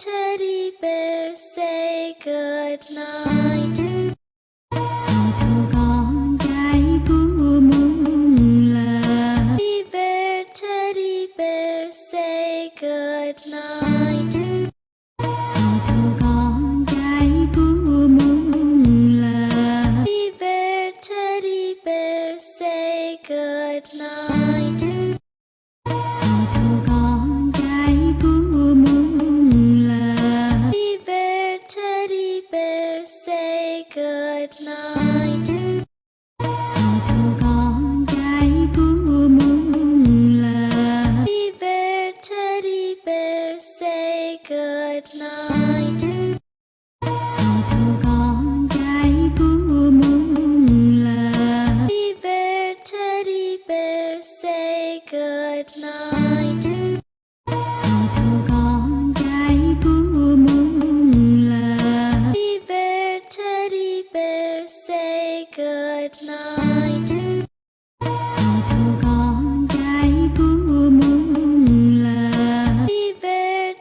Teddy bear, say good night. Con gái của muôn là Teddy bear, say good night. Con gái của muôn là Teddy bear, say good night. Con gái của muôn là Teddy bear, say good night. Con gái của muôn là Teddy bear, say good night. Con gái của muôn là Teddy bear, say good night. Con gái của muôn là Teddy bear, say good night. Con gái của muôn là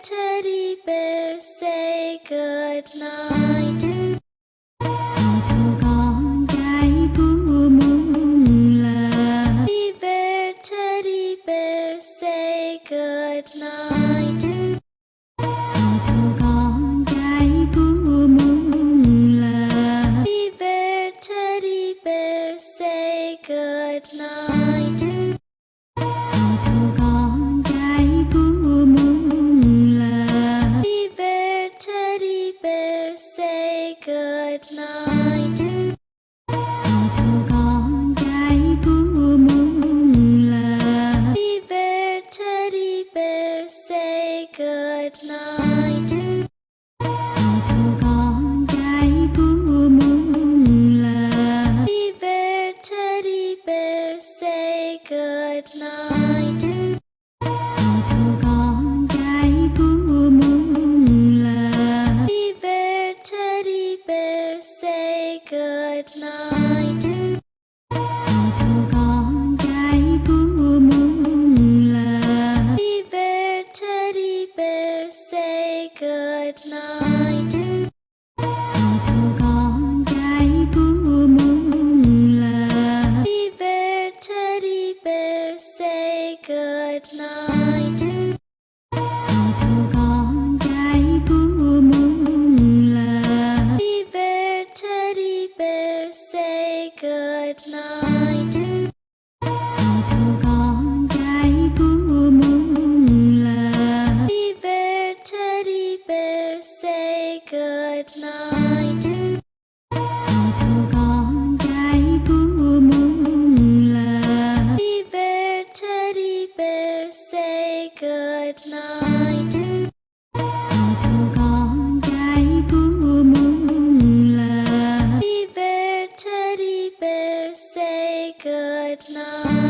Teddy bear, say good night. Con gái của muôn là Teddy bear, say good night. Con gái của muôn là Teddy bear, say good night. Con gái của muôn là Teddy bear, say good night. Con gái của muôn là Teddy bear, say good night. Con gái của muôn là Teddy bear, say good night. Con gái của muôn là Teddy bear, say good night. Con gái của muôn là Teddy bear, say good night. Con gái của muôn là Teddy bear, say good night. Con gái của muôn là Teddy bear, say good night. Con gái của muôn là Teddy bear, say good night. Con gái của muôn là Teddy bear, say good night. Con gái của muôn là Teddy bear, say good night.